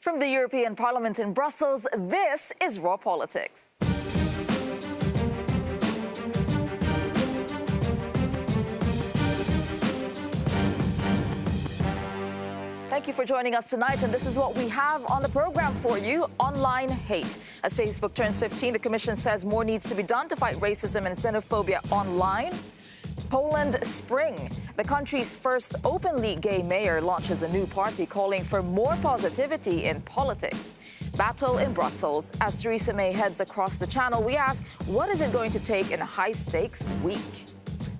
From the European Parliament in Brussels, this is Raw Politics. Thank you for joining us tonight, and this is what we have on the program for you. Online hate. As Facebook turns 15, the Commission says more needs to be done to fight racism and xenophobia online. Poland Spring. The country's first openly gay mayor launches a new party calling for more positivity in politics. Battle in Brussels. As Theresa May heads across the channel, we ask, what is it going to take in a high-stakes week?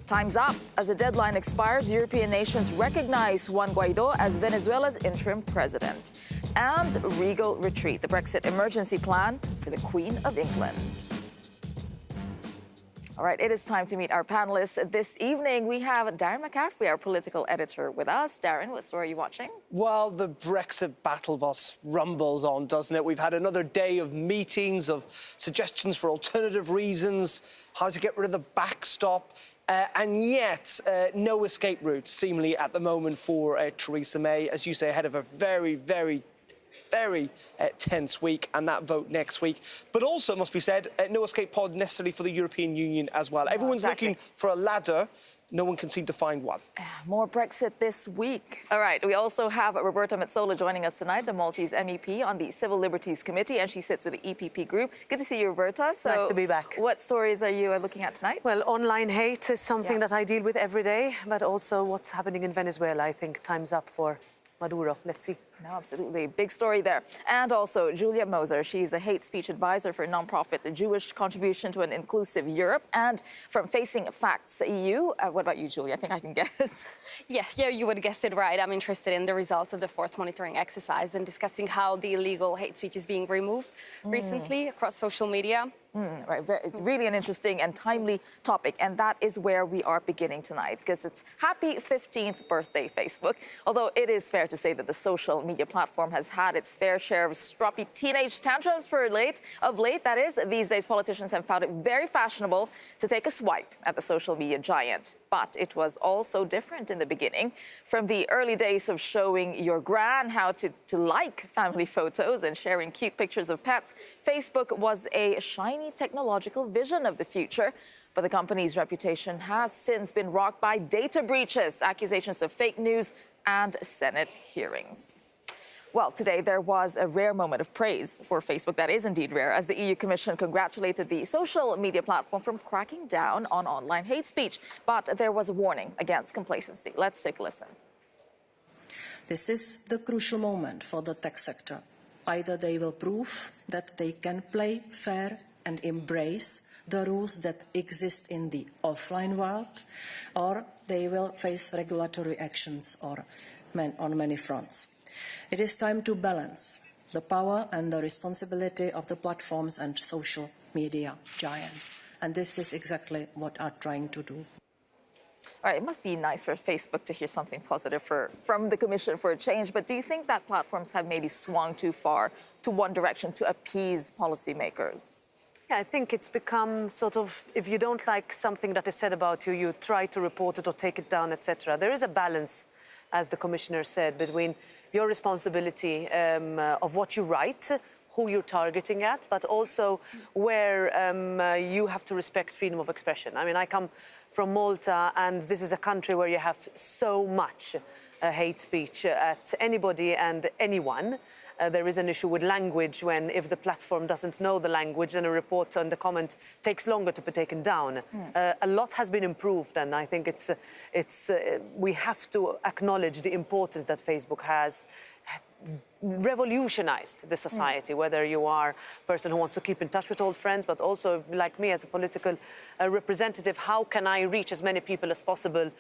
Time's up. As the deadline expires, European nations recognize Juan Guaido as Venezuela's interim president. And regal retreat, the Brexit emergency plan for the Queen of England. All right, it is time to meet our panelists. This evening, we have Darren McCaffrey, our political editor, with us. Darren, what story are you watching? Well, the Brexit battle bus rumbles on, doesn't it? We've had another day of meetings, of suggestions for alternative reasons, how to get rid of the backstop. And yet, no escape route, seemingly, at the moment for Theresa May, as you say, ahead of a very tense week and that vote next week. But also, must be said, no escape pod necessarily for the European Union as well. No, everyone's looking for a ladder. No one can seem to find one. More Brexit this week. All right, we also have Roberta Metsola joining us tonight, a Maltese MEP on the Civil Liberties Committee, and she sits with the EPP group. Good to see you, Roberta. So, nice to be back. What stories are you looking at tonight? Well, online hate is something that I deal with every day, but also what's happening in Venezuela. I think time's up for Maduro. Let's see. No, absolutely. Big story there. And also Julia Moser. She's a hate speech advisor for nonprofit The Jewish Contribution to an Inclusive Europe. And from Facing Facts EU. What about you, Julia? I think I can guess. Yes, yeah, you would have guessed it right. I'm interested in the results of the fourth monitoring exercise and discussing how the illegal hate speech is being removed recently across social media. Right, it's really an interesting and timely topic, and that is where we are beginning tonight, because it's happy 15th birthday, Facebook. Although it is fair to say that the social media platform has had its fair share of stroppy teenage tantrums of late. That is, these days politicians have found it very fashionable to take a swipe at the social media giant. But it was also different in the beginning. From the early days of showing your gran how to like family photos and sharing cute pictures of pets, Facebook was a shiny technological vision of the future. But the company's reputation has since been rocked by data breaches, accusations of fake news, and Senate hearings. Well, today there was a rare moment of praise for Facebook. That is indeed rare, as the EU Commission congratulated the social media platform from cracking down on online hate speech. But there was a warning against complacency. Let's take a listen. This is the crucial moment for the tech sector. Either they will prove that they can play fair and embrace the rules that exist in the offline world, or they will face regulatory actions on many fronts. It is time to balance the power and the responsibility of the platforms and social media giants. And this is exactly what we are trying to do. All right, it must be nice for Facebook to hear something positive from the Commission for a change, but do you think that platforms have maybe swung too far to one direction to appease policymakers? Yeah, I think it's become sort of, if you don't like something that is said about you, you try to report it or take it down, etc. There is a balance, as the Commissioner said, between your responsibility of what you write, who you're targeting at, but also where you have to respect freedom of expression. I mean, I come from Malta, and this is a country where you have so much hate speech at anybody and anyone. There is an issue with language when, if the platform doesn't know the language, then a report and the comment takes longer to be taken down. A lot has been improved, and I think we have to acknowledge the importance that Facebook has revolutionized the society, whether you are a person who wants to keep in touch with old friends, but also, like me, as a political representative, how can I reach as many people as possible,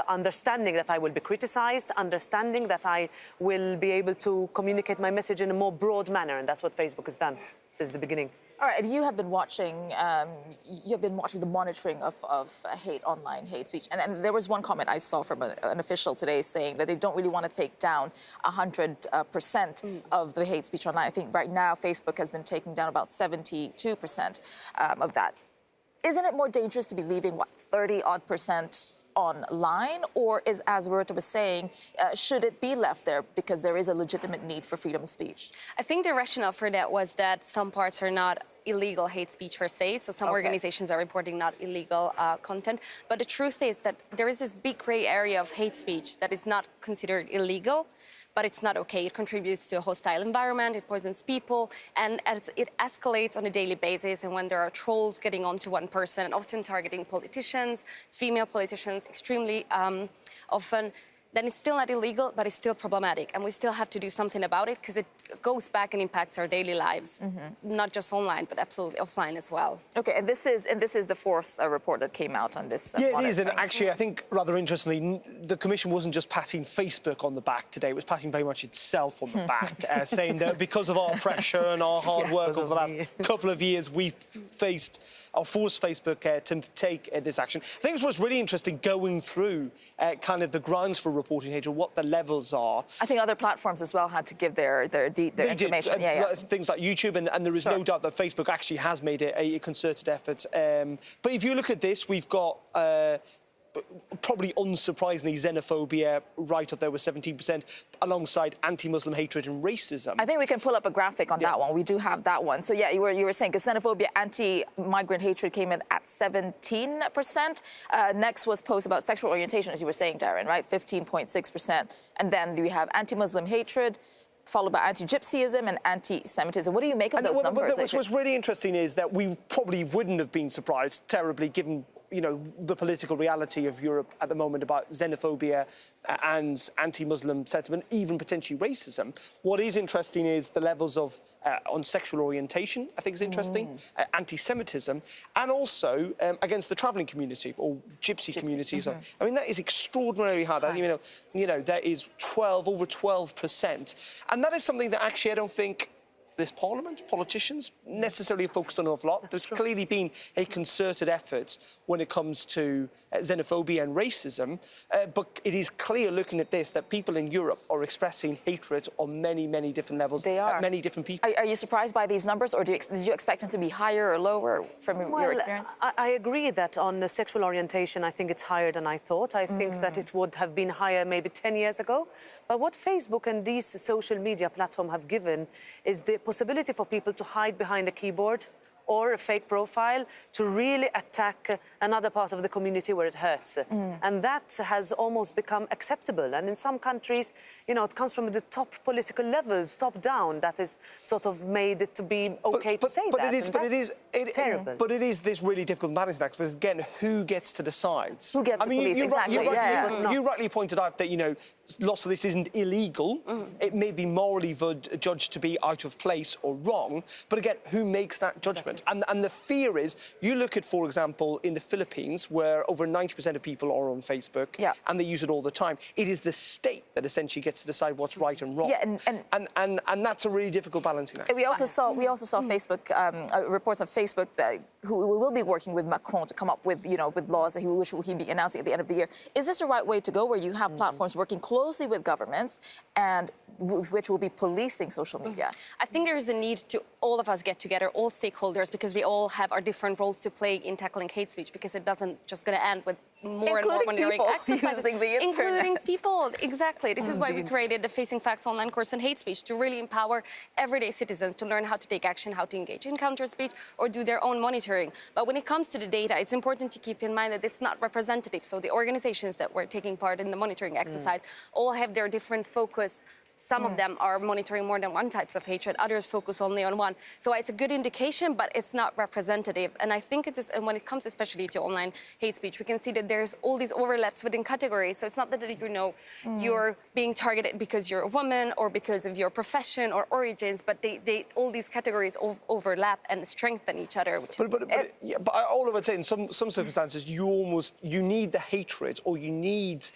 understanding that I will be criticized, understanding that I will be able to communicate my message in a more broad manner, and that's what Facebook has done since the beginning. All right, you have been watching. The monitoring of online hate speech, and there was one comment I saw from an official today saying that they don't really want to take down 100% of the hate speech online. I think right now Facebook has been taking down about 72% of that. Isn't it more dangerous to be leaving 30-odd% online, or is, as Roberta was saying, should it be left there because there is a legitimate need for freedom of speech? I think the rationale for that was that some parts are not illegal hate speech per se, so some organizations are reporting not illegal content. But the truth is that there is this big gray area of hate speech that is not considered illegal, but it's not okay. It contributes to a hostile environment, it poisons people, and it escalates on a daily basis. And when there are trolls getting onto one person, and often targeting politicians, female politicians, extremely often, then it's still not illegal, but it's still problematic. And we still have to do something about it because it goes back and impacts our daily lives, not just online, but absolutely offline as well. Okay, and this is the fourth report that came out on this. Yeah, it is, and actually, I think rather interestingly, the Commission wasn't just patting Facebook on the back today; it was patting very much itself on the back, saying that because of our pressure and our hard work over the last couple of years, we've faced or forced Facebook to take this action. I think it was really interesting going through kind of the grounds for reporting hatred, what the levels are. I think other platforms as well had to give their information. Things like YouTube, and there is no doubt that Facebook actually has made it a concerted effort. But if you look at this, we've got probably unsurprisingly xenophobia right up there with 17%, alongside anti-Muslim hatred and racism. I think we can pull up a graphic on that one. We do have that one. So yeah, you were saying because xenophobia, anti-migrant hatred came in at 17%. Next was posts about sexual orientation, as you were saying, Darren, right? 15.6%. And then we have anti-Muslim hatred, followed by anti-Gypsyism and anti-Semitism. What do you make of those numbers? What's really interesting is that we probably wouldn't have been surprised terribly, given the political reality of Europe at the moment about xenophobia and anti-Muslim sentiment, even potentially racism. What is interesting is the levels of on sexual orientation, I think is interesting, anti-Semitism, and also against the travelling community or gypsy communities. I mean, that is extraordinarily high. That is over 12%. And that is something that actually I don't think this Parliament, politicians, necessarily focused on an awful lot. There's clearly been a concerted effort when it comes to xenophobia and racism, but it is clear looking at this that people in Europe are expressing hatred on many, many different levels. They are. At many different people. Are you surprised by these numbers, or did you expect them to be higher or lower from your experience? I agree that on sexual orientation, I think it's higher than I thought. I think that it would have been higher maybe 10 years ago. But what Facebook and these social media platforms have given is the possibility for people to hide behind a keyboard or a fake profile to really attack another part of the community where it hurts. And that has almost become acceptable. And in some countries, it comes from the top political levels, top down, that is sort of made it to be okay to say that. Terrible. But it is this really difficult balancing act, because again, who gets to decide? Who gets to police, exactly. You rightly pointed out that, lots of this isn't illegal. It may be morally judged to be out of place or wrong, but again, who makes that judgment? And the fear is, you look at, for example, in the Philippines, where over 90% of people are on Facebook, and they use it all the time. It is the state that essentially gets to decide what's right and wrong. And that's a really difficult balancing act. We also saw Facebook reports of Facebook who will be working with Macron to come up with with laws that he'll be announcing at the end of the year. Is this the right way to go, where you have platforms working closely with governments and which will be policing social media? I think there is a need to all of us get together, all stakeholders, because we all have our different roles to play in tackling hate speech, because it doesn't just going to end with more and more monitoring exercises. Including people, exactly. This is why we created the Facing Facts online course on hate speech, to really empower everyday citizens to learn how to take action, how to engage in counter speech or do their own monitoring. But when it comes to the data, it's important to keep in mind that it's not representative. So the organizations that were taking part in the monitoring exercise all have their different focus. Some of them are monitoring more than one types of hatred, others focus only on one. So it's a good indication, but it's not representative. And I think and when it comes especially to online hate speech, we can see that there's all these overlaps within categories. So it's not that you're being targeted because you're a woman or because of your profession or origins, but all these categories overlap and strengthen each other. But all I would say, in some circumstances, you need the hatred, or you need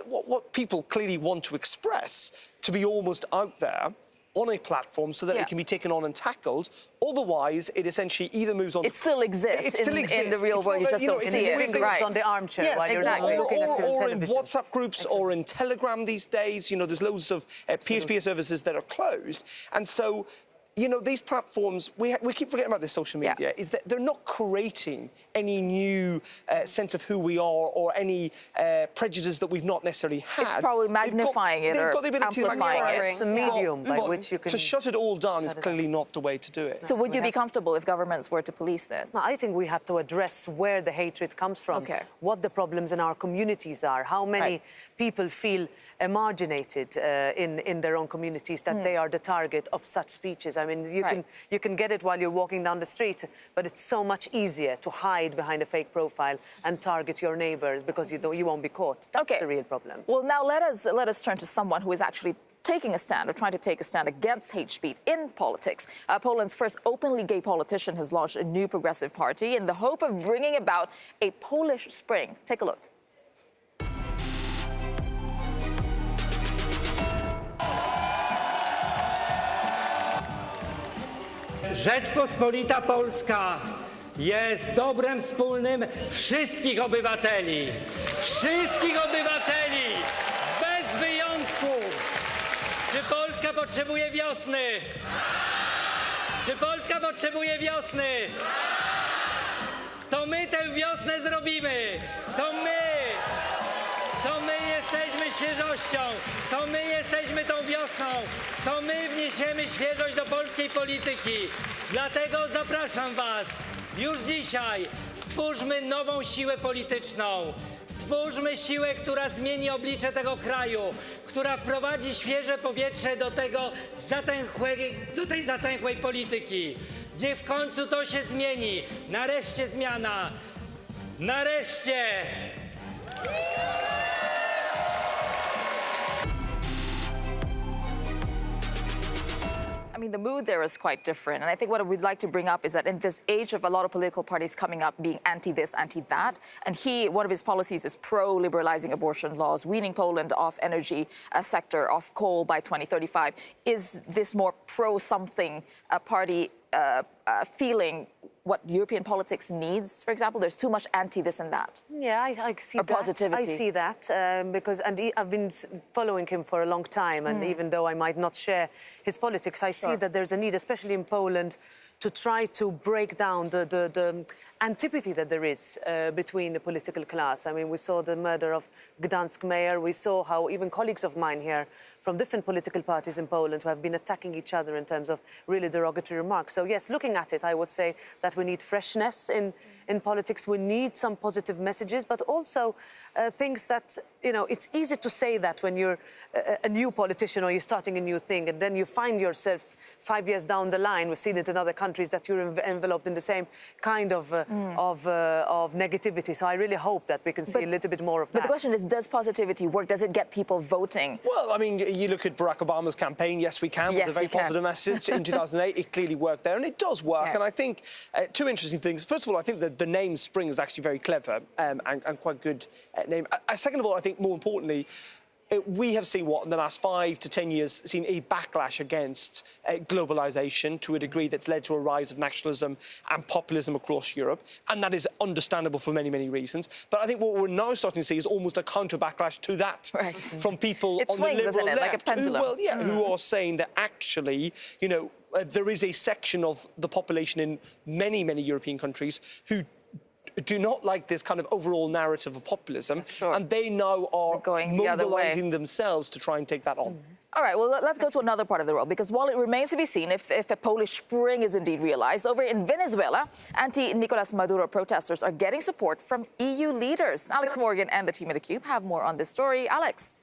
what people clearly want to express to be almost out there on a platform so that it can be taken on and tackled. Otherwise, it essentially either moves on... It still exists, in the real world, you just don't see it. It's on the armchair while you're looking at television. Or in WhatsApp groups or in Telegram these days. There's loads of peer-to-peer services that are closed. And so you know, these platforms, we keep forgetting about this social media, is that they're not creating any new sense of who we are or any prejudice that we've not necessarily had. It's probably magnifying it or amplifying it. It's a medium by which you can... To shut it all down is clearly not the way to do it. So would you be comfortable if governments were to police this? No, I think we have to address where the hatred comes from, what the problems in our communities are, how many people feel marginated in their own communities, that they are the target of such speeches. I mean, you can get it while you're walking down the street, but it's so much easier to hide behind a fake profile and target your neighbors because you won't be caught. That's the real problem. Well, now let us turn to someone who is actually taking a stand or trying to take a stand against hate speech in politics. Poland's first openly gay politician has launched a new progressive party in the hope of bringing about a Polish spring. Take a look. Rzeczpospolita Polska jest dobrem wspólnym wszystkich obywateli. Wszystkich obywateli, bez wyjątku. Czy Polska potrzebuje wiosny? Czy Polska potrzebuje wiosny? To my tę wiosnę zrobimy. To my jesteśmy świeżością. To my jesteśmy tą wiosną. To my wniesiemy świeżość do polskiej polityki. Dlatego zapraszam was już dzisiaj. Stwórzmy nową siłę polityczną. Stwórzmy siłę, która zmieni oblicze tego kraju, która wprowadzi świeże powietrze do tej zatęchłej polityki. Niech w końcu to się zmieni. Nareszcie zmiana. Nareszcie! I mean, the mood there is quite different. And I think what we'd like to bring up is that in this age of a lot of political parties coming up being anti-this, anti-that, and one of his policies is pro-liberalizing abortion laws, weaning Poland off energy sector, off coal by 2035. Is this more pro-something party feeling what European politics needs, for example? There's too much anti-this and that. Yeah, I see that. Positivity. I see that because I've been following him for a long time, and even though I might not share his politics, I see that there's a need, especially in Poland, to try to break down the antipathy that there is between the political class. I mean, we saw the murder of Gdansk mayor. We saw how even colleagues of mine here from different political parties in Poland who have been attacking each other in terms of really derogatory remarks. So yes, looking at it, I would say that we need freshness in politics. We need some positive messages, but also things that, you know, it's easy to say that when you're a new politician or you're starting a new thing, and then you find yourself 5 years down the line, we've seen it in other countries, that you're enveloped in the same kind of negativity. So I really hope that we can see a little bit more of that. But the question is, does positivity work? Does it get people voting? Well, I mean, you look at Barack Obama's campaign, yes, we can, with a very positive message in 2008. It clearly worked there, and it does work. And I think two interesting things. First of all, I think that the name Spring is actually very clever and quite a good name. Second of all, I think more importantly, we have seen in the last 5 to 10 years, seen a backlash against globalization to a degree that's led to a rise of nationalism and populism across Europe. And that is understandable for many, many reasons. But I think what we're now starting to see is almost a counter-backlash to that from people on the liberal left like a pendulum. Who are saying that actually, you know, there is a section of the population in many, many European countries who do not like this kind of overall narrative of populism, and they now are mobilizing themselves to try and take that on. All right, well, let's go to another part of the world, because while it remains to be seen if a Polish Spring is indeed realized, over in Venezuela, anti-Nicolas Maduro protesters are getting support from EU leaders. Alex Morgan and the team at theCUBE have more on this story. Alex.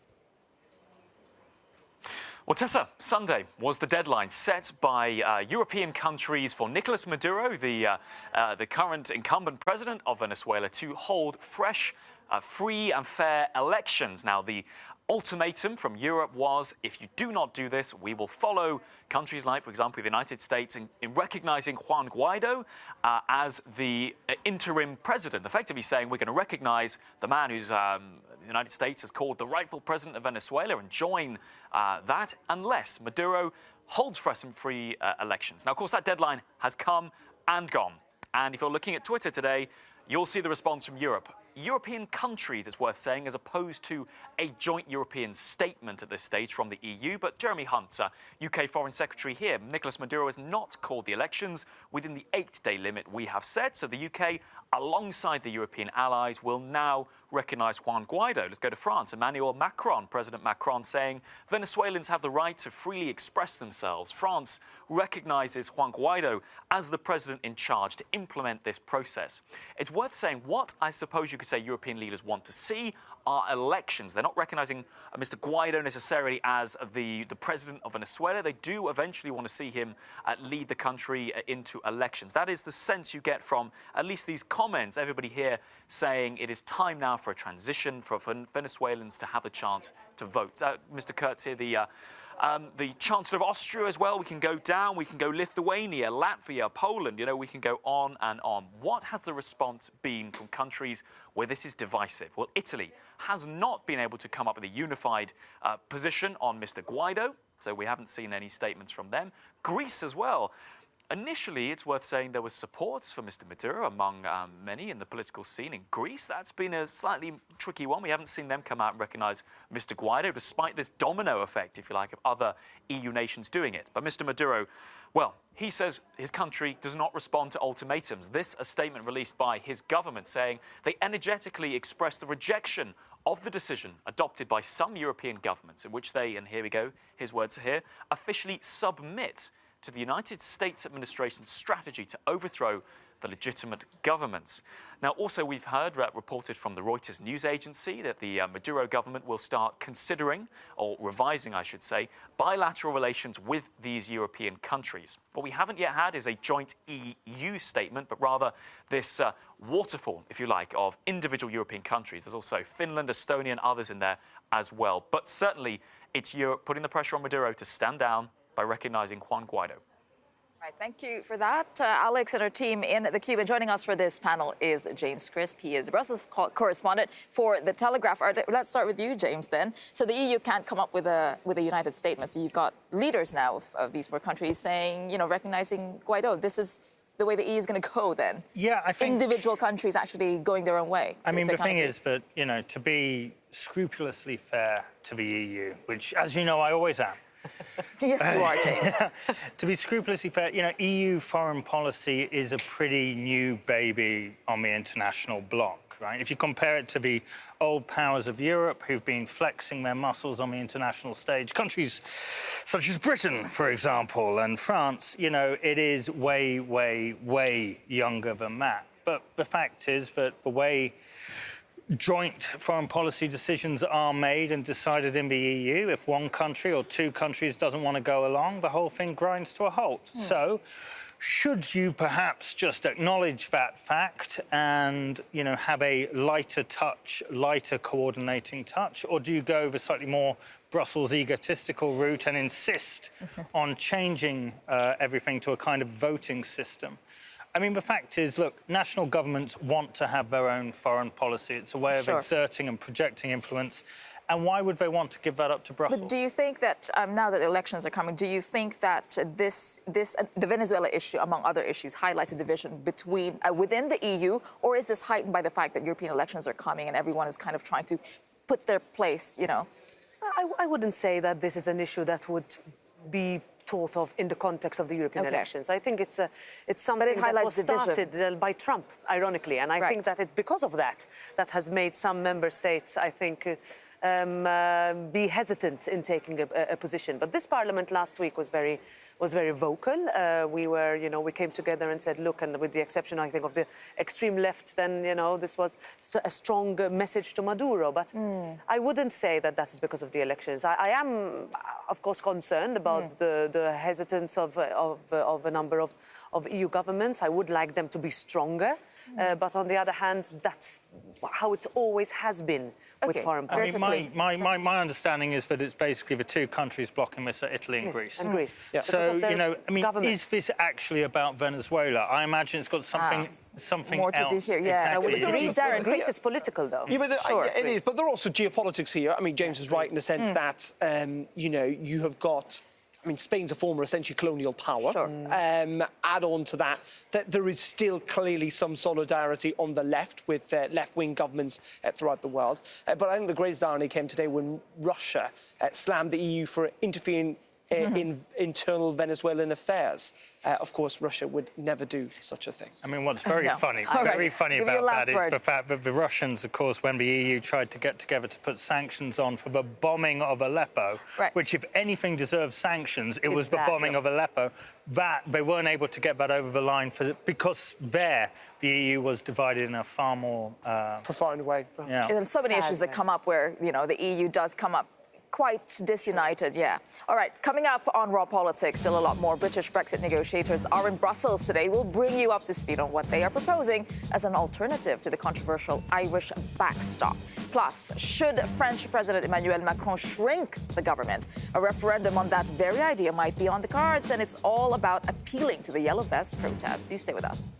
Well, Tessa, Sunday was the deadline set by European countries for Nicolas Maduro, the current incumbent president of Venezuela, to hold fresh, free and fair elections. Now, the ultimatum from Europe was, if you do not do this, we will follow countries like, for example, the United States in recognizing Juan Guaido as the interim president, effectively saying we're going to recognize the man who's the United States has called the rightful president of Venezuela and join that unless Maduro holds fresh and free elections. Now, of course, that deadline has come and gone. And if you're looking at Twitter today, you'll see the response from Europe. European countries, it's worth saying, as opposed to a joint European statement at this stage from the EU. But Jeremy Hunt, UK Foreign Secretary here, Nicolas Maduro has not called the elections within the 8-day limit we have set. So the UK, alongside the European allies, will now recognise Juan Guaido. Let's go to France. Emmanuel Macron, President Macron, saying Venezuelans have the right to freely express themselves. France recognises Juan Guaido as the president in charge to implement this process. It's worth saying what I suppose you could say European leaders want to see are elections. They're not recognising Mr. Guaido necessarily as the president of Venezuela. They do eventually want to see him lead the country into elections. That is the sense you get from at least these comments. Everybody here saying it is time now for a transition, for Venezuelans to have a chance to vote. Mr. Kurtz here, the Chancellor of Austria as well. We can go down, we can go Lithuania, Latvia, Poland, you know, we can go on and on. What has the response been from countries where this is divisive? Well, Italy has not been able to come up with a unified position on Mr. Guaido, so we haven't seen any statements from them. Greece as well. Initially, it's worth saying there was support for Mr. Maduro among many in the political scene in Greece. That's been a slightly tricky one. We haven't seen them come out and recognise Mr. Guaido, despite this domino effect, if you like, of other EU nations doing it. But Mr. Maduro, well, he says his country does not respond to ultimatums. This, a statement released by his government saying they energetically expressed the rejection of the decision adopted by some European governments in which they, and here we go, his words are here, officially submit to the United States administration's strategy to overthrow the legitimate governments. Now, also, we've heard, reported from the Reuters news agency, that the Maduro government will start considering, or revising, I should say, bilateral relations with these European countries. What we haven't yet had is a joint EU statement, but rather this waterfall, if you like, of individual European countries. There's also Finland, Estonia, and others in there as well. But certainly, it's Europe putting the pressure on Maduro to stand down by recognising Juan Guaido. Right, thank you for that. Alex and our team in the Cube. And joining us for this panel is James Crisp. He is the Brussels correspondent for The Telegraph. Let's start with you, James, then. So the EU can't come up with a united statement. So you've got leaders now of these 4 countries saying, you know, recognising Guaido. This is the way the EU is going to go, then. Yeah, I think individual countries actually going their own way. I mean, the thing is that, you know, to be scrupulously fair to the EU, which, as you know, I always am. Yes, you are, James. To be scrupulously fair, you know, EU foreign policy is a pretty new baby on the international bloc, right? If you compare it to the old powers of Europe who've been flexing their muscles on the international stage, countries such as Britain, for example, and France, you know, it is way, way, way younger than that. But the fact is that the way joint foreign policy decisions are made and decided in the EU, if one country or 2 countries doesn't want to go along, the whole thing grinds to a halt. So should you perhaps just acknowledge that fact and, you know, have a lighter touch, lighter coordinating touch, or do you go the slightly more Brussels egotistical route and insist on changing everything to a kind of voting system? I mean, the fact is, look, national governments want to have their own foreign policy. It's a way of exerting and projecting influence. And why would they want to give that up to Brussels? But do you think that, now that elections are coming, do you think that the Venezuela issue, among other issues, highlights a division between, within the EU, or is this heightened by the fact that European elections are coming and everyone is kind of trying to put their place, you know? I wouldn't say that this is an issue that would be thought of in the context of the European elections. I think it's something that was started by Trump, ironically, and I think that because of that has made some member states, I think, be hesitant in taking a position. But this Parliament last week was very vocal. We came together and said, look, and with the exception, I think, of the extreme left, then, you know, this was a strong message to Maduro. But I wouldn't say that is because of the elections. I am, of course, concerned about the hesitance of a number of EU governments. I would like them to be stronger. But on the other hand, that's how it always has been with foreign policy. I mean, my understanding is that it's basically the 2 countries blocking this are Italy and Greece. And Greece. Yeah. So, you know, I mean, is this actually about Venezuela? I imagine it's got something more to do here, yeah. Exactly. With Greece, it's political, though. Yeah, but it is. But there are also geopolitics here. I mean, James is right in the sense that, you know, you have got I mean, Spain's a former essentially colonial power. Sure. Add on to that there is still clearly some solidarity on the left with left-wing governments throughout the world. But I think the greatest irony came today when Russia slammed the EU for interfering in internal Venezuelan affairs. Of course, Russia would never do such a thing. I mean, what's very funny Give about that is the fact that the Russians, of course, when the EU tried to get together to put sanctions on for the bombing of Aleppo, which, if anything deserves sanctions, it was the bombing of Aleppo, that they weren't able to get that over the line because the EU was divided in a far more profound way. Yeah. There's so many issues that come up where, you know, the EU does come up quite disunited, yeah. All right, coming up on Raw Politics, still a lot more. British Brexit negotiators are in Brussels today. We'll bring you up to speed on what they are proposing as an alternative to the controversial Irish backstop. Plus, should French President Emmanuel Macron shrink the government? A referendum on that very idea might be on the cards, and it's all about appealing to the Yellow Vest protests. You stay with us.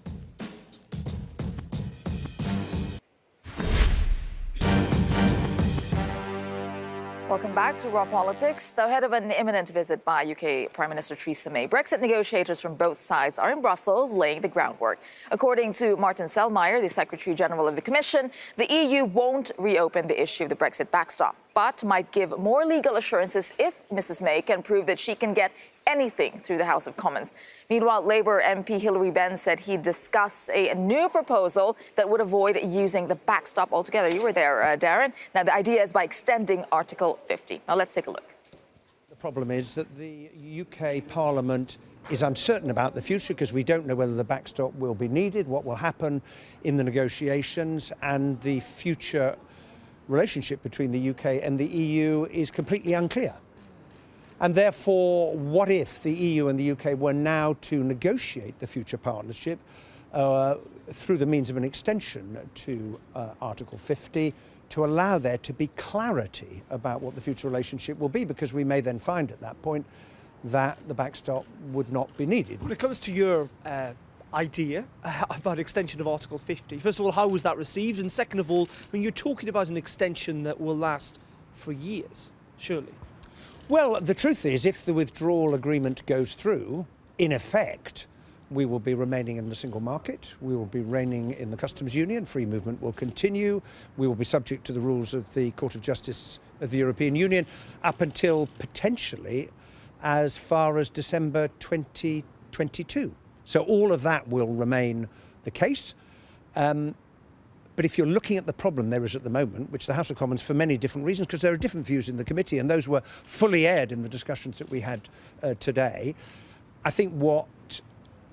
Welcome back to Raw Politics. Now, ahead of an imminent visit by UK Prime Minister Theresa May, Brexit negotiators from both sides are in Brussels laying the groundwork. According to Martin Selmayr, the Secretary General of the Commission, the EU won't reopen the issue of the Brexit backstop, but might give more legal assurances if Mrs May can prove that she can get anything through the House of Commons. Meanwhile, Labour MP Hilary Benn said he'd discuss a new proposal that would avoid using the backstop altogether. You were there, Darren. Now, the idea is by extending Article 50. Now, let's take a look. The problem is that the UK Parliament is uncertain about the future because we don't know whether the backstop will be needed, what will happen in the negotiations, and the future relationship between the UK and the EU is completely unclear. And therefore, what if the EU and the UK were now to negotiate the future partnership through the means of an extension to Article 50 to allow there to be clarity about what the future relationship will be, because we may then find at that point that the backstop would not be needed. When it comes to your idea about extension of Article 50, first of all, how was that received? And second of all, when you're talking about an extension that will last for years, surely. Well, the truth is, if the withdrawal agreement goes through, in effect, we will be remaining in the single market, we will be remaining in the customs union, free movement will continue, we will be subject to the rules of the Court of Justice of the European Union up until potentially as far as December 2022. So all of that will remain the case. But if you're looking at the problem there is at the moment, which the House of Commons, for many different reasons, because there are different views in the committee, and those were fully aired in the discussions that we had today, I think what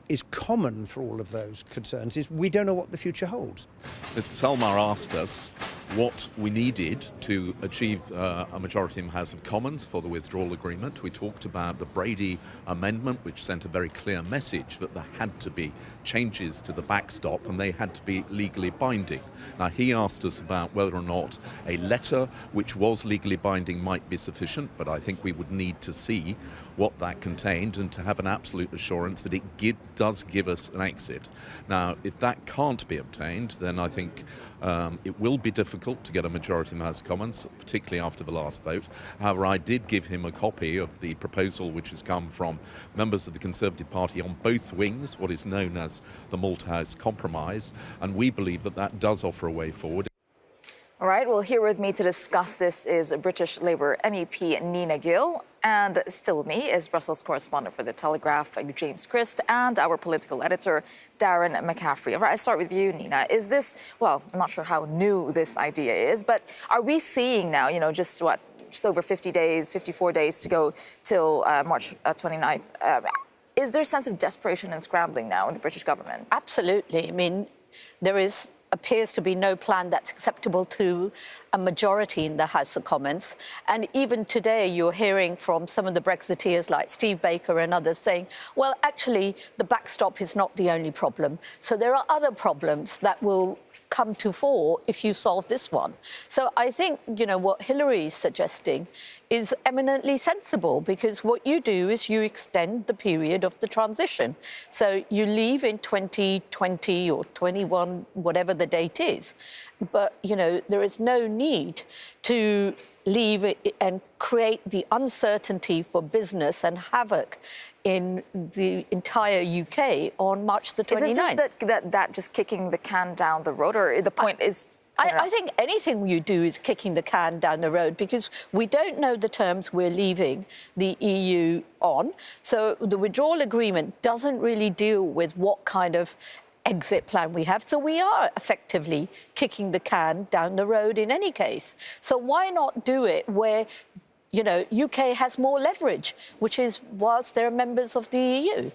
is common for all of those concerns is we don't know what the future holds. Mr. Selmayr asked us what we needed to achieve a majority in the House of Commons for the withdrawal agreement. We talked about the Brady Amendment, which sent a very clear message that there had to be changes to the backstop and they had to be legally binding. Now, he asked us about whether or not a letter which was legally binding might be sufficient, but I think we would need to see what that contained and to have an absolute assurance that it does give us an exit. Now, if that can't be obtained, then I think it will be difficult to get a majority in the House of Commons, particularly after the last vote. However, I did give him a copy of the proposal which has come from members of the Conservative Party on both wings, what is known as the Malthouse Compromise, and we believe that that does offer a way forward. All right, well, here with me to discuss this is British Labour MEP Nina Gill, and still with me is Brussels correspondent for The Telegraph, James Crisp, and our political editor, Darren McCaffrey. All right, I start with you, Nina. Is this, well, I'm not sure how new this idea is, but are we seeing now, you know, just over 50 days, 54 days to go till March 29th? Is there a sense of desperation and scrambling now in the British government? Absolutely. I mean, there appears to be no plan that's acceptable to a majority in the House of Commons. And even today, you're hearing from some of the Brexiteers like Steve Baker and others saying, well, actually, the backstop is not the only problem. So there are other problems that will come to fore if you solve this one. So I think, you know, what Hillary is suggesting is eminently sensible, because what you do is you extend the period of the transition. So you leave in 2020 or 21, whatever the date is. But, you know, there is no need to leave and create the uncertainty for business and havoc in the entire UK on March the 29th. Is it just that just kicking the can down the road, or the point is... I think anything you do is kicking the can down the road, because we don't know the terms we're leaving the EU on. So the withdrawal agreement doesn't really deal with what kind of exit plan we have. So we are effectively kicking the can down the road in any case. So why not do it where, you know, UK has more leverage, which is whilst they're members of the EU?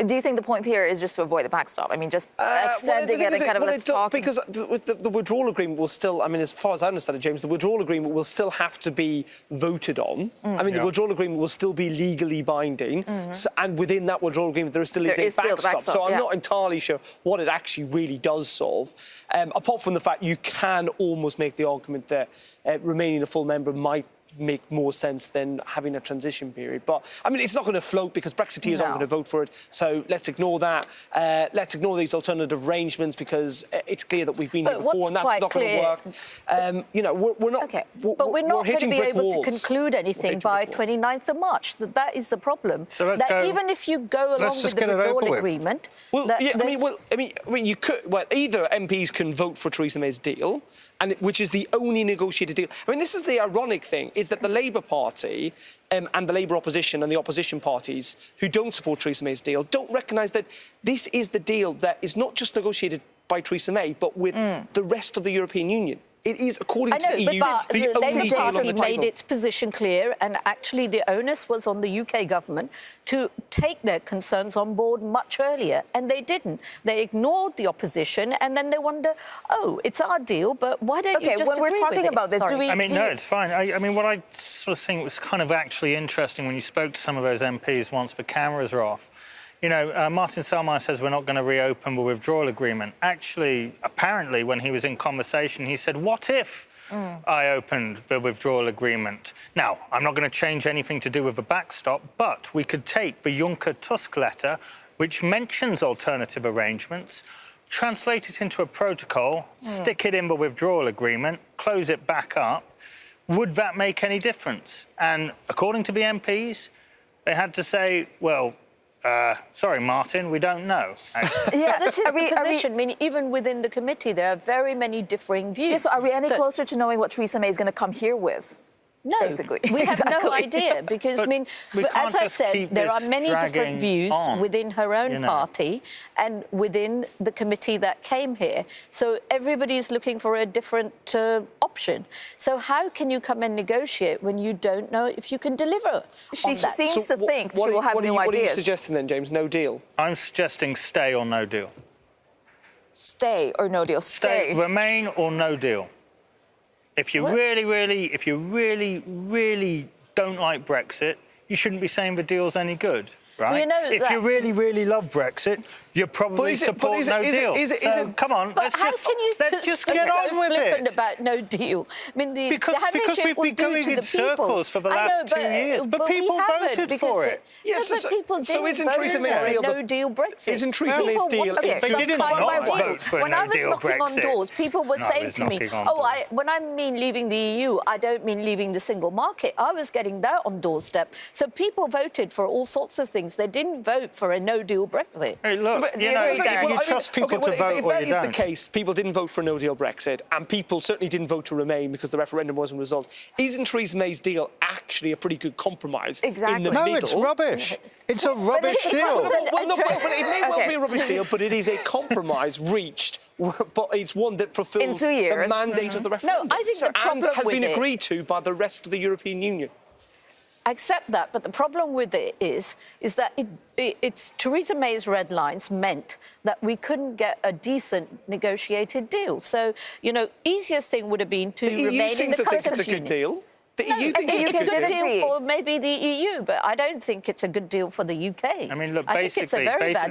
Do you think the point here is just to avoid the backstop? I mean, just extending it and kind of let's talk? Because the withdrawal agreement will still, I mean, as far as I understand it, James, the withdrawal agreement will still have to be voted on. I mean, the withdrawal agreement will still be legally binding. So, and within that withdrawal agreement, there still is a backstop. So I'm not entirely sure what it actually really does solve. Apart from the fact you can almost make the argument that remaining a full member might make more sense than having a transition period. But, I mean, it's not going to float because Brexiteers aren't going to vote for it. So let's ignore that. Let's ignore these alternative arrangements because it's clear that we've been here before and that's not going to work. You know, we're not... OK, but we're not going to be able to conclude anything by 29th of March. That is the problem. So let's go, even if you go along with the withdrawal agreement... Well, I mean, you could... Well, either MPs can vote for Theresa May's deal, which is the only negotiated deal. I mean, this is the ironic thing, is that the Labour Party and the Labour opposition and the opposition parties who don't support Theresa May's deal don't recognise that this is the deal that is not just negotiated by Theresa May, but with the rest of the European Union. It is, according to the EU, the only deal on the table. Made its position clear, and actually the onus was on the UK government to take their concerns on board much earlier, and they didn't. They ignored the opposition, and then they wonder, oh, it's our deal, but why don't you just when we're talking about this, do we... I mean, no, it's fine. I mean, what I sort of think was kind of actually interesting when you spoke to some of those MPs once the cameras are off. You know, Martin Selmayr says we're not going to reopen the withdrawal agreement. Actually, apparently, when he was in conversation, he said, what if I opened the withdrawal agreement? Now, I'm not going to change anything to do with the backstop, but we could take the Juncker-Tusk letter, which mentions alternative arrangements, translate it into a protocol, stick it in the withdrawal agreement, close it back up. Would that make any difference? And according to the MPs, they had to say, well, sorry, Martin, we don't know. Yeah, this is the position. I mean, even within the committee, there are very many differing views. Yeah, so are we any closer to knowing what Theresa May is going to come here with? No, basically. We have no idea because, I mean, as I said, there are many different views within her own party and within the committee that came here. So everybody's looking for a different option. So how can you come and negotiate when you don't know if you can deliver? She seems to think she will have new ideas. What are you suggesting then, James? No deal? I'm suggesting stay or no deal. Stay or no deal? Stay. Remain or no deal. If you if you really don't like Brexit, you shouldn't be saying the deal's any good, right? Well, you know if you really love Brexit, you probably support no deal. So come on, let's just get on with it. About no deal. I mean, because we've been going in circles for the last 2 years, but people voted for it. Yes, but people didn't vote for a no-deal Brexit. Isn't Theresa May's deal? They didn't not vote for a no-deal Brexit. When I was knocking on doors, people were saying to me, "Oh, when I mean leaving the EU, I don't mean leaving the single market." I was getting that on doorstep. So people voted for all sorts of things. They didn't vote for a no-deal Brexit. Hey, look, you trust people to vote or you don't. If that is the case, people didn't vote for a no-deal Brexit, and people certainly didn't vote to remain because the referendum wasn't resolved. Isn't Theresa May's deal actually a pretty good compromise? Exactly. In the middle? No, it's rubbish. It's a rubbish deal. Well, it may well be a rubbish deal, but it is a compromise reached. But it's one that fulfills the mandate of the referendum. No, I think the problem and has been with agreed to by the rest of the European Union. I accept that, but the problem with it is that it's Theresa May's red lines meant that we couldn't get a decent negotiated deal. So, you know, easiest thing would have been to remain in the customs union. It's a good deal. The EU thinks it's a good deal for maybe the EU, but I don't think it's a good deal for the UK. I mean, look, basically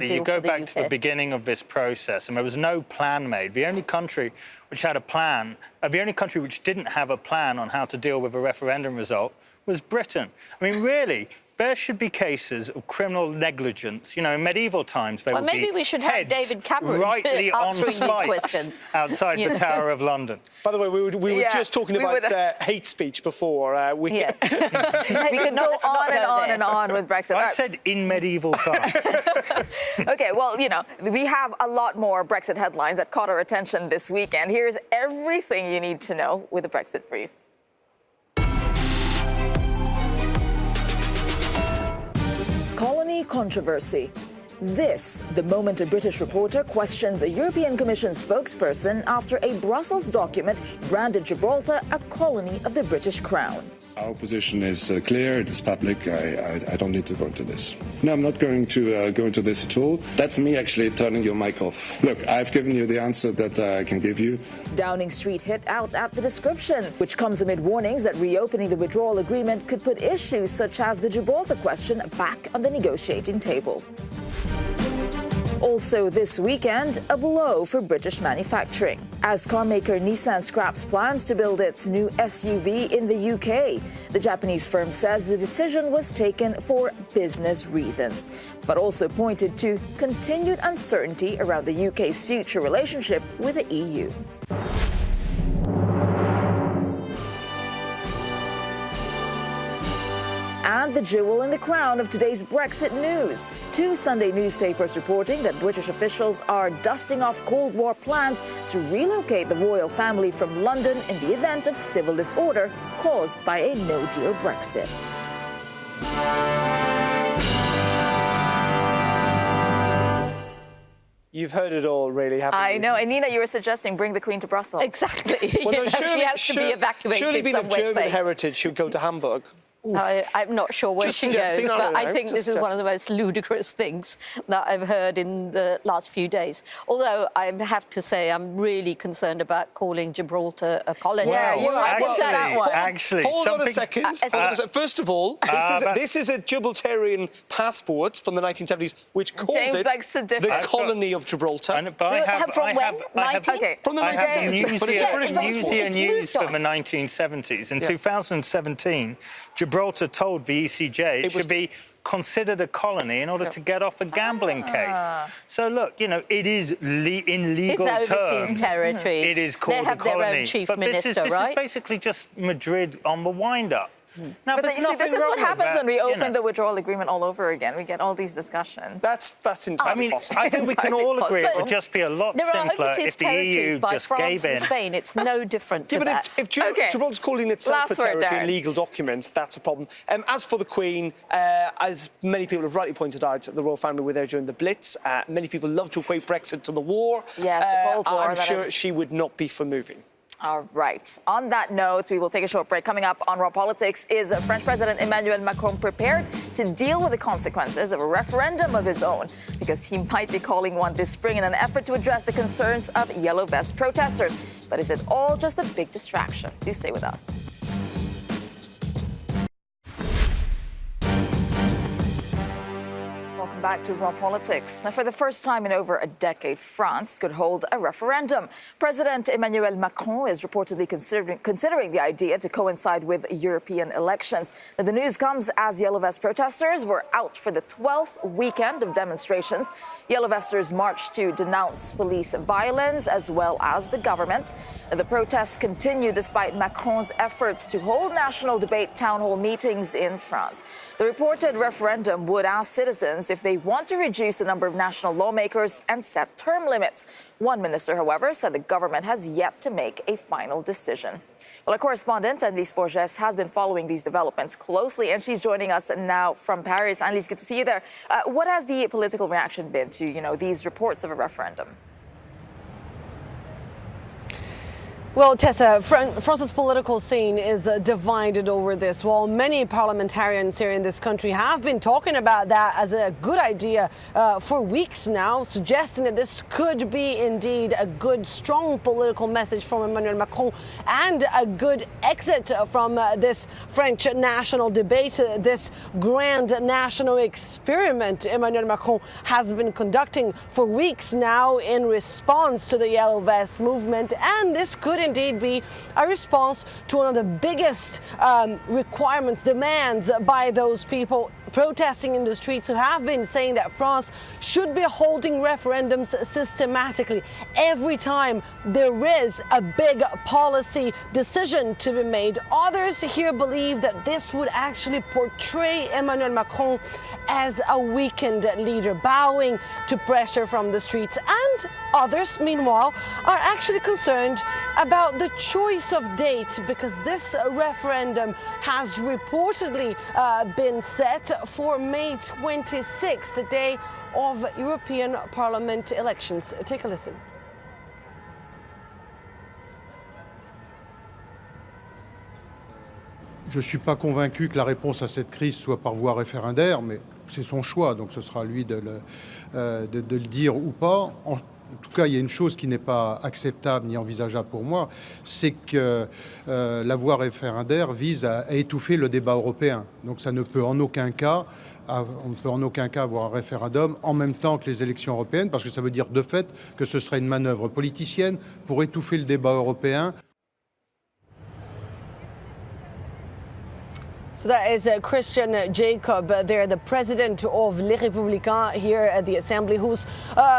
you go back to the beginning of this process, and there was no plan made. The only country which had a plan, the only country which didn't have a plan on how to deal with a referendum result was Britain. I mean, really, there should be cases of criminal negligence. You know, in medieval times, they would be maybe we should have heads David Cameron rightly on answering these spikes questions outside the Tower of London. By the way, we were just talking about hate speech before. We can go on and on and on with Brexit. I said in medieval times. OK, well, you know, we have a lot more Brexit headlines that caught our attention this weekend. Here's everything you need to know with a Brexit brief. Colony controversy. This, the moment a British reporter questions a European Commission spokesperson after a Brussels document branded Gibraltar a colony of the British Crown. Our position is clear, it is public, I don't need to go into this. No, I'm not going to go into this at all. That's me actually turning your mic off. Look, I've given you the answer that I can give you. Downing Street hit out at the description, which comes amid warnings that reopening the withdrawal agreement could put issues such as the Gibraltar question back on the negotiating table. Also this weekend, a blow for British manufacturing, as carmaker Nissan scraps plans to build its new SUV in the UK. The Japanese firm says the decision was taken for business reasons, but also pointed to continued uncertainty around the UK's future relationship with the EU. And the jewel in the crown of today's Brexit news. 2 Sunday newspapers reporting that British officials are dusting off Cold War plans to relocate the royal family from London in the event of civil disorder caused by a no-deal Brexit. You've heard it all, really, haven't you? I know. And Nina, you were suggesting bring the Queen to Brussels. Exactly. Well, she has to be evacuated surely being of German safe. heritage, she'd go to Hamburg. I'm not sure where she goes, but I think this is one of the most ludicrous things that I've heard in the last few days. Although I have to say I'm really concerned about calling Gibraltar a colony. Yeah, you might want that one. Actually, hold on a second. First of all, this is a Gibraltarian passport from the 1970s, which called James it the colony of Gibraltar. From the 1970s. But it's British Museum news from the 1970s. In 2017, Gibraltar told the ECJ it should be considered a colony in order to get off a gambling case. So, look, you know, it is in legal terms. It's overseas territory. It is called a colony. They have their own chief minister, this is basically just Madrid on the wind-up. Now, but there's you see, this is what happens when we open the withdrawal agreement all over again. We get all these discussions. That's entirely possible. I think we can all agree it would just be a lot simpler if the EU just gave in. And Spain, it's no different to that. If Gibraltar's calling itself a territory in legal documents, that's a problem. As for the Queen, as many people have rightly pointed out, the royal family were there during the Blitz. Many people love to equate Brexit to the war. Yes, the Cold War. I'm sure she would not be for moving. All right. On that note, we will take a short break. Coming up on Raw Politics, is French President Emmanuel Macron prepared to deal with the consequences of a referendum of his own? Because he might be calling one this spring in an effort to address the concerns of Yellow Vest protesters. But is it all just a big distraction? Do stay with us. Welcome back to Raw Politics. Now, for the first time in over a decade, France could hold a referendum. President Emmanuel Macron is reportedly considering the idea to coincide with European elections. Now, the news comes as Yellow Vest protesters were out for the 12th weekend of demonstrations. Yellow Vesters marched to denounce police violence as well as the government. The protests continue despite Macron's efforts to hold national debate town hall meetings in France. The reported referendum would ask citizens if they want to reduce the number of national lawmakers and set term limits. One minister, however, said the government has yet to make a final decision. Well, our correspondent, Annelise Borges, has been following these developments closely, and she's joining us now from Paris. Annelise, good to see you there. What has the political reaction been to, these reports of a referendum? Well, Tessa, France's political scene is divided over this. While many parliamentarians here in this country have been talking about that as a good idea for weeks now, suggesting that this could be indeed a good, strong political message from Emmanuel Macron and a good exit from this French national debate, this grand national experiment Emmanuel Macron has been conducting for weeks now in response to the Yellow Vest movement. And this could indeed be a response to one of the biggest requirements, demands by those people protesting in the streets who have been saying that France should be holding referendums systematically every time there is a big policy decision to be made. Others here believe that this would actually portray Emmanuel Macron as a weakened leader, bowing to pressure from the streets. And others, meanwhile, are actually concerned about the choice of date, because this referendum has reportedly been set for May 26th, the day of European Parliament elections. Take a listen. Je ne suis pas convaincu que la réponse à cette crise soit par voie référendaire, mais c'est son choix, donc ce sera à lui de le dire ou pas. En tout cas, il y a une chose qui n'est pas acceptable ni envisageable pour moi, c'est que la voie référendaire vise à étouffer le débat européen. Donc ça ne peut en aucun cas, on ne peut en aucun cas avoir un référendum en même temps que les élections européennes, parce que ça veut dire de fait que ce serait une manœuvre politicienne pour étouffer le débat européen. So that is Christian Jacob there, the president of Les Républicains here at the Assembly, who's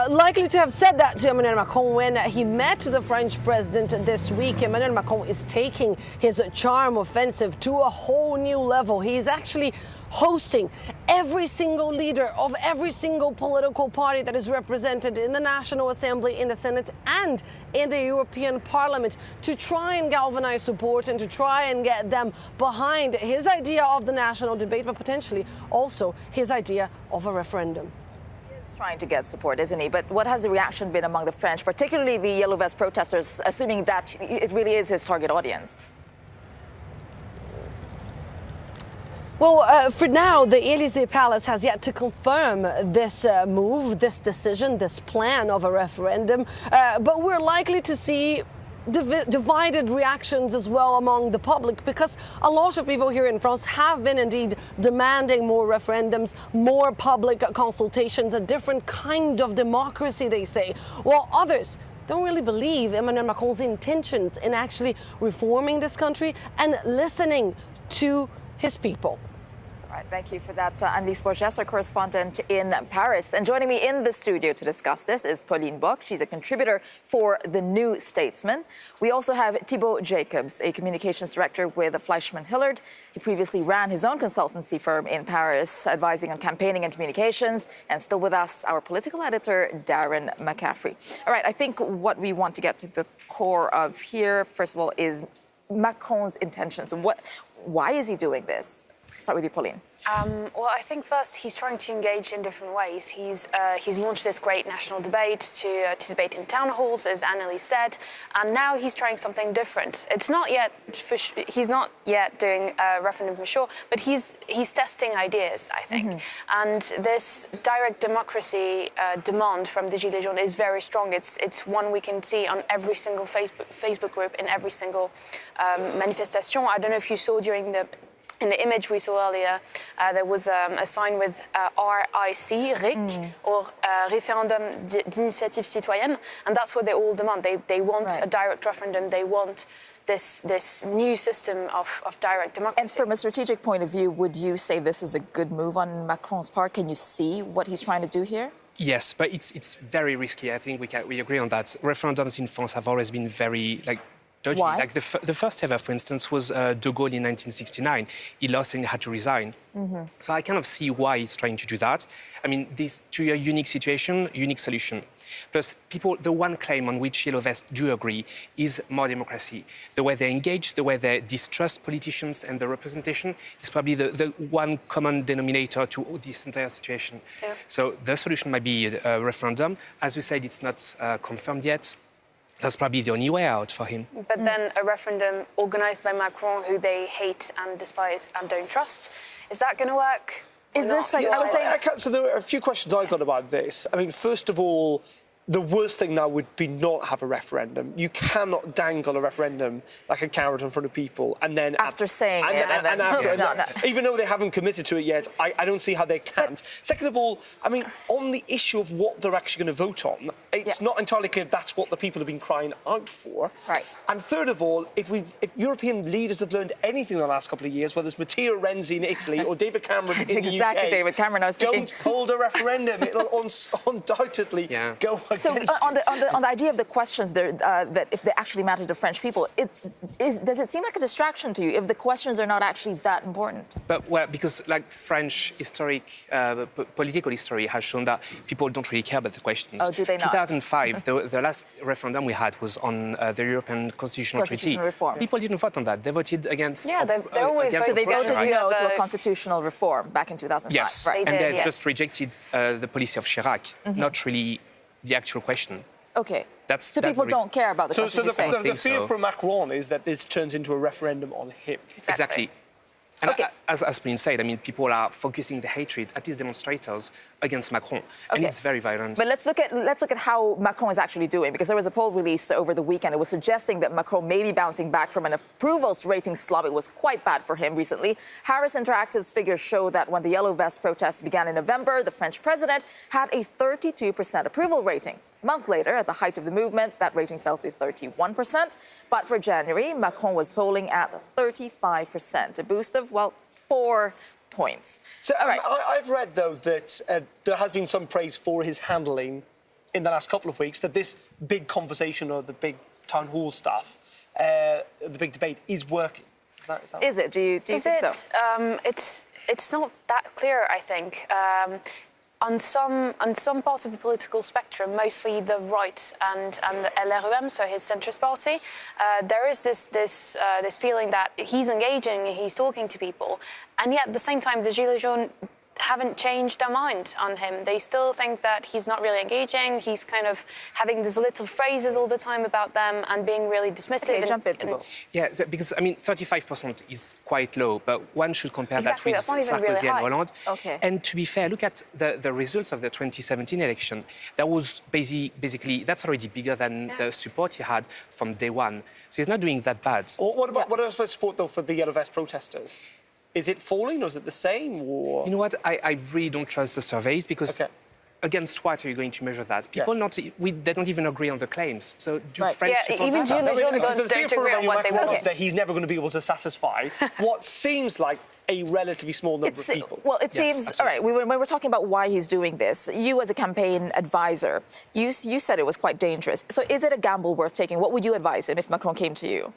likely to have said that to Emmanuel Macron when he met the French president this week. Emmanuel Macron is taking his charm offensive to a whole new level. He is actually hosting every single leader of every single political party that is represented in the National Assembly, in the Senate and in the European Parliament, to try and galvanize support and to try and get them behind his idea of the national debate, but potentially also his idea of a referendum. He's trying to get support, isn't he? But what has the reaction been among the French, particularly the Yellow Vest protesters, assuming that it really is his target audience? Well, for now, the Élysée Palace has yet to confirm this move, this decision, this plan of a referendum. But we're likely to see divided reactions as well among the public, because a lot of people here in France have been indeed demanding more referendums, more public consultations, a different kind of democracy, they say, while others don't really believe Emmanuel Macron's intentions in actually reforming this country and listening to his people. All right, thank you for that, Annelise Borges, our correspondent in Paris. And joining me in the studio to discuss this is Pauline Bock. She's a contributor for The New Statesman. We also have Thibaut Jacobs, a communications director with Fleishman Hillard. He previously ran his own consultancy firm in Paris, advising on campaigning and communications. And still with us, our political editor, Darren McCaffrey. All right, I think what we want to get to the core of here, first of all, is Macron's intentions. Why is he doing this? Start with you, Pauline. Well, I think first he's trying to engage in different ways. He's launched this great national debate to debate in town halls, as Annelise said, and now he's trying something different. It's not yet he's not yet doing a referendum for sure, but he's testing ideas, I think. Mm-hmm. And this direct democracy demand from the Gilets jaunes is very strong. It's one we can see on every single Facebook group, in every single manifestation. I don't know if you saw in the image we saw earlier, there was a sign with RIC, or Référendum d'Initiative Citoyenne, and that's what they all demand. They want a direct referendum. They want this new system of direct democracy. And from a strategic point of view, would you say this is a good move on Macron's part? Can you see what he's trying to do here? Yes, but it's very risky. I think we agree on that. Referendums in France have always been very dodgy. Why? Like the first ever, for instance, was De Gaulle in 1969. He lost and he had to resign. Mm-hmm. So I kind of see why he's trying to do that. I mean, this to a unique situation, unique solution. Plus, the one claim on which Yellow Vests do agree is more democracy. The way they engage, the way they distrust politicians and the representation is probably the one common denominator to this entire situation. Yeah. So the solution might be a referendum. As we said, it's not confirmed yet. That's probably the only way out for him. But then a referendum organised by Macron, who they hate and despise and don't trust, is that going to work? Is this like... So there are a few questions I've got about this. I mean, first of all, the worst thing now would be not have a referendum. You cannot dangle a referendum like a carrot in front of people and then... After saying it. Even though they haven't committed to it yet, I don't see how they can't. Second of all, I mean, on the issue of what they're actually going to vote on, it's not entirely clear that's what the people have been crying out for. Right. And third of all, if European leaders have learned anything in the last couple of years, whether it's Matteo Renzi in Italy or David Cameron in the UK, exactly, David Cameron, I was thinking. Don't hold a referendum. It'll undoubtedly go against So on the idea of the questions there, that if they actually matter to the French people, does it seem like a distraction to you if the questions are not actually that important? But, well, because, like, French political history has shown that people don't really care about the questions. Oh, do they not? 2005, the last referendum we had was on the European Constitutional Treaty. Reform. People didn't vote on that. They voted against... Yeah, they always So they voted no to a vote. constitutional reform back in 2005. Yes, right. and they just rejected the policy of Chirac, not really the actual question. Okay. So people don't care about the question. So the fear for Macron is that this turns into a referendum on him. Exactly. And as Pauline said, I mean, people are focusing the hatred at these demonstrators against Macron, and it's very violent. But let's look at how Macron is actually doing, because there was a poll released over the weekend. It was suggesting that Macron may be bouncing back from an approvals rating slump. It was quite bad for him recently. Harris Interactive's figures show that when the Yellow Vest protests began in November, the French president had a 32% approval rating. A month later, at the height of the movement, that rating fell to 31%. But for January, Macron was polling at 35%, a boost of, well, 4 points. So I've read, though, that there has been some praise for his handling in the last couple of weeks, that this big conversation or the big town hall stuff, the big debate, is working. Is it? Do you think so? It's not that clear, I think. On some parts of the political spectrum, mostly the right and the LREM, so his centrist party, there is this feeling that he's engaging, he's talking to people, and yet at the same time, the Gilets jaunes haven't changed their mind on him. They still think that he's not really engaging. He's kind of having these little phrases all the time about them and being really dismissive. Okay, jump into Yeah, because, I mean, 35% is quite low, but one should compare that with Sarkozy really and Hollande. Okay. And to be fair, look at the results of the 2017 election. That was basically, that's already bigger than the support he had from day one. So he's not doing that bad. What about support, though, for the Yellow Vest protesters? Is it falling, or is it the same? Or... You know what? I really don't trust the surveys, because against what are you going to measure that? People they don't even agree on the claims. So do French support even Gilets jaunes don't agree on what they want. That he's never going to be able to satisfy what seems like a relatively small number of people. Well, it seems... Absolutely. All right, when we're talking about why he's doing this, you as a campaign advisor, you said it was quite dangerous. So is it a gamble worth taking? What would you advise him if Macron came to you?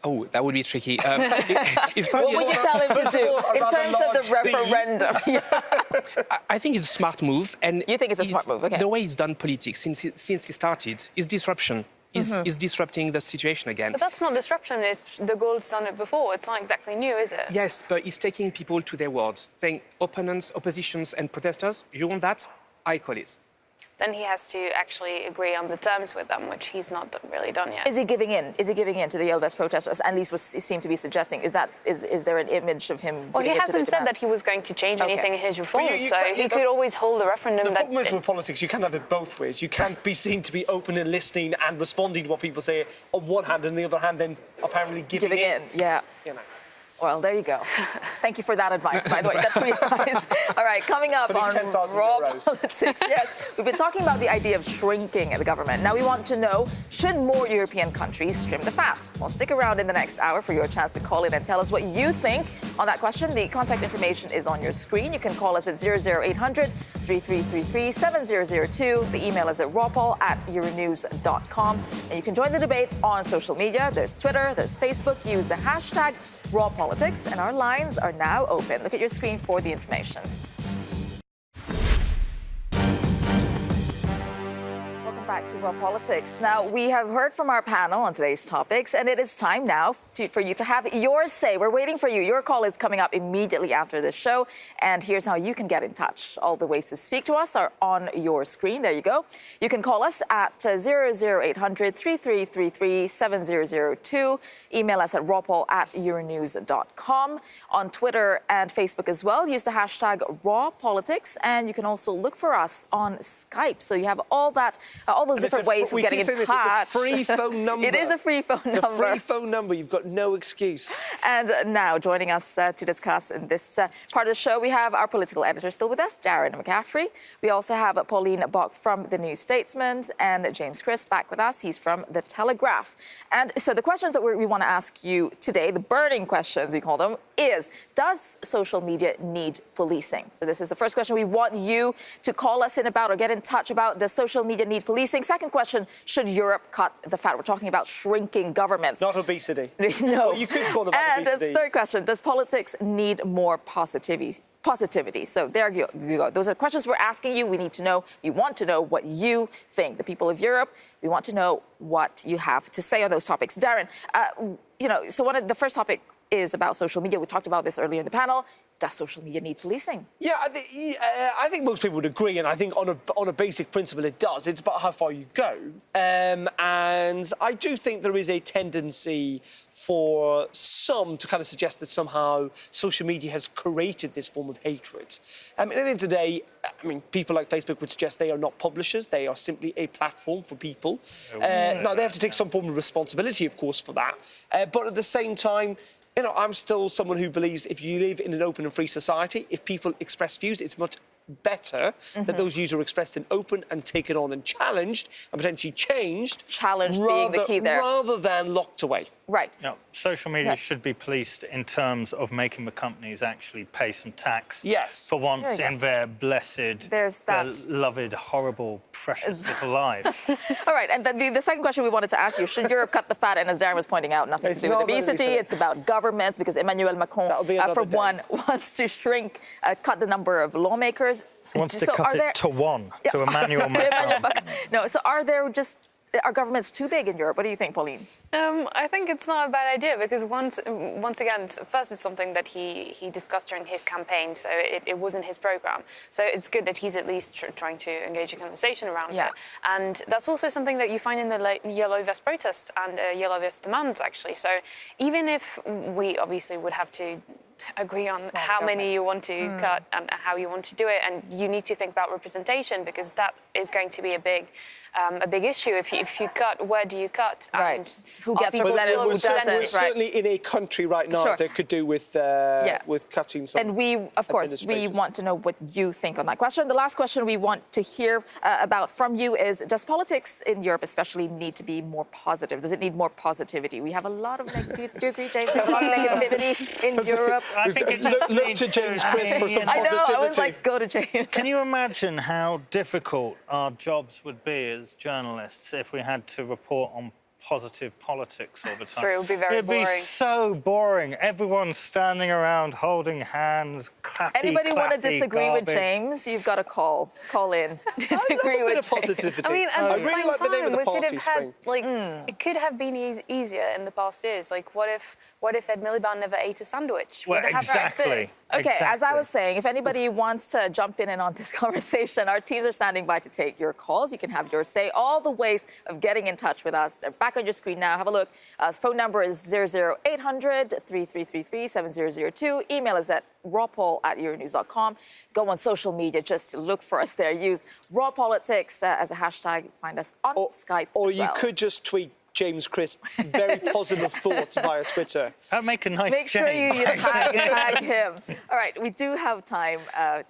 Oh, that would be tricky. What would you tell him to do in terms of the referendum? I think it's a smart move. And you think it's a smart move, okay. The way he's done politics since he started is disruption. Is disrupting the situation again. But that's not disruption if de Gaulle's done it before. It's not exactly new, is it? Yes, but he's taking people to their word, saying opponents, oppositions and protesters, you want that? I call it. Then he has to actually agree on the terms with them, which he's not really done yet. Is he giving in? Is he giving in to the Yellow Vest protesters? At least he seemed to be suggesting. Is there an image of him? Well, he hasn't said that he was going to change anything in his reforms, so he could always hold a referendum. The problem is with politics, you can't have it both ways. You can't be seen to be open and listening and responding to what people say on one hand, and on the other hand, then apparently giving in. Yeah. You know. Well, there you go. Thank you for that advice, by the way. That's really nice. All right, coming up on Raw Politics. Yes, we've been talking about the idea of shrinking the government. Now we want to know, should more European countries trim the fat? Well, stick around in the next hour for your chance to call in and tell us what you think on that question. The contact information is on your screen. You can call us at 00800 3333 7002. The email is at rawpoll@euronews.com. And you can join the debate on social media. There's Twitter, there's Facebook. Use the hashtag Raw Politics, and our lines are now open. Look at your screen for the information. Welcome back to Raw Politics. Now, we have heard from our panel on today's topics, and it is time now for you to have your say. We're waiting for you. Your call is coming up immediately after this show, and here's how you can get in touch. All the ways to speak to us are on your screen. There you go. You can call us at 00800 3333 7002. Email us at rawpoll@euronews.com. On Twitter and Facebook as well, use the hashtag #RawPolitics, and you can also look for us on Skype. So you have all all those different ways of getting in touch. It's a free phone number. It is a free phone number. It's a free phone number. You've got no excuse. And now, joining us to discuss in this part of the show, we have our political editor still with us, Darren McCaffrey. We also have Pauline Bock from The New Statesman and James Crisp back with us. He's from The Telegraph. And so the questions that we want to ask you today, the burning questions we call them, is, does social media need policing? So this is the first question we want you to call us in about or get in touch about. Does social media need policing? Second question, should Europe cut the fat? We're talking about shrinking governments. Not obesity. No. Well, you could call them obesity. And the third question, does politics need more positivity? So there you go. Those are questions we're asking you. We need to know, we want to know what you think. The people of Europe, we want to know what you have to say on those topics. Darren, so the first topic is about social media. We talked about this earlier in the panel. Does social media need policing? Yeah, I think most people would agree, and I think on a basic principle it does. It's about how far you go. And I do think there is a tendency for some to kind of suggest that somehow social media has created this form of hatred. At the end of the day, people like Facebook would suggest they are not publishers. They are simply a platform for people. Now, they have to take some form of responsibility, of course, for that. But at the same time, I'm still someone who believes if you live in an open and free society, if people express views, it's much better that those views are expressed and open and taken on and challenged and potentially changed. Challenged being the key there. Rather than locked away. Right. No, social media should be policed in terms of making the companies actually pay some tax. Yes. For once in their blessed, beloved, horrible, precious little lives. All right, and then the second question we wanted to ask you, should Europe cut the fat? And as Darren was pointing out, nothing to do with obesity. It's about governments, because Emmanuel Macron, for one, wants to cut the number of lawmakers. He wants to cut it to one, to Emmanuel Macron. No, so are governments too big in Europe? What do you think, Pauline? I think it's not a bad idea, because once again, first it's something that he discussed during his campaign, so it was in his programme. So it's good that he's at least trying to engage a conversation around it. And that's also something that you find in the Yellow Vest protests and Yellow Vest demands, actually. So even if we obviously would have to agree on how many you want to cut and how you want to do it, and you need to think about representation, because that is going to be a big issue. If you cut, where do you cut? Right. Who gets represented, who doesn't? Certainly in a country right now that could do with cutting some. And we want to know what you think on that question. The last question we want to hear about from you is, does politics in Europe especially need to be more positive? Does it need more positivity? We have a lot of do you agree, James? We have a lot of negativity in Europe. I think it look to James Crisp for some positivity. I know, I was like, go to James. Can you imagine how difficult our jobs would be as journalists if we had to report on positive politics all the time? It's true, it would be very boring. It would be so boring. Everyone's standing around holding hands, clappy, Anybody want to clappy disagree garbage. with James? You've got to call in. Disagree with positivity. I mean, at the really same like the name time, of the we could party, have had, Spring. it could have been easier in the past years. Like, what if Ed Miliband never ate a sandwich? Well, Would it have exactly. Brexit? Okay, as I was saying, if anybody wants to jump in on this conversation, our teams are standing by to take your calls. You can have your say. All the ways of getting in touch with us, they're back on your screen now. Have a look. Phone number is 00800 3333 7002. Email is at rawpoll@euronews.com. Go on social media, just look for us there. Use Raw Politics as a hashtag. Find us on Skype Or as well. you could just tweet James Crisp very positive thoughts via Twitter. That'd make a nice Make sure you tag him. All right, we do have time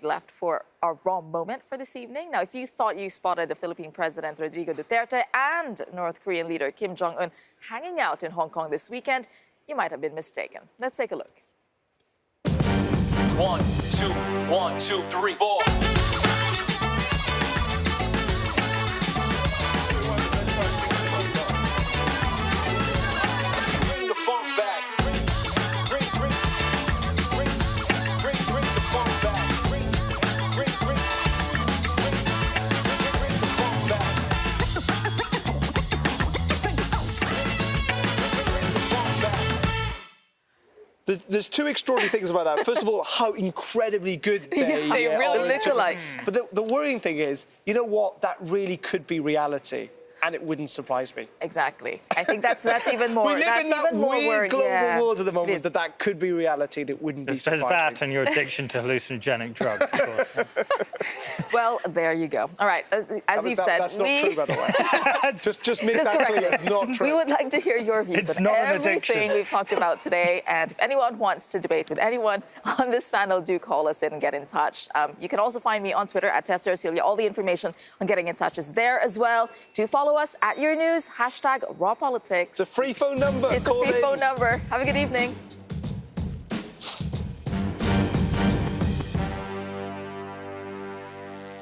left for our raw moment for this evening. Now, if you thought you spotted the Philippine President Rodrigo Duterte and North Korean leader Kim Jong-un hanging out in Hong Kong this weekend, you might have been mistaken. Let's take a look. 1, 2, 1, 2, 3, 4. There's two extraordinary things about that. First of all, how incredibly good they really look alike. But the worrying thing is, you know what? That really could be reality. and it wouldn't surprise me. Exactly. I think that's even more. We live in that weird global world at the moment that could be reality, and it wouldn't be surprising. There's that and your addiction to hallucinogenic drugs, of course. Well, there you go. All right, as you've said, that's not true, by the way. just make that clear. It's not true. We would like to hear your views on everything we've talked about today. And if anyone wants to debate with anyone on this panel, do call us in and get in touch. You can also find me on Twitter at Tessa Arcelia. All the information on getting in touch is there as well. Do follow us at Your News, #RawPolitics. It's a free phone number. It's a free phone number. Have a good evening.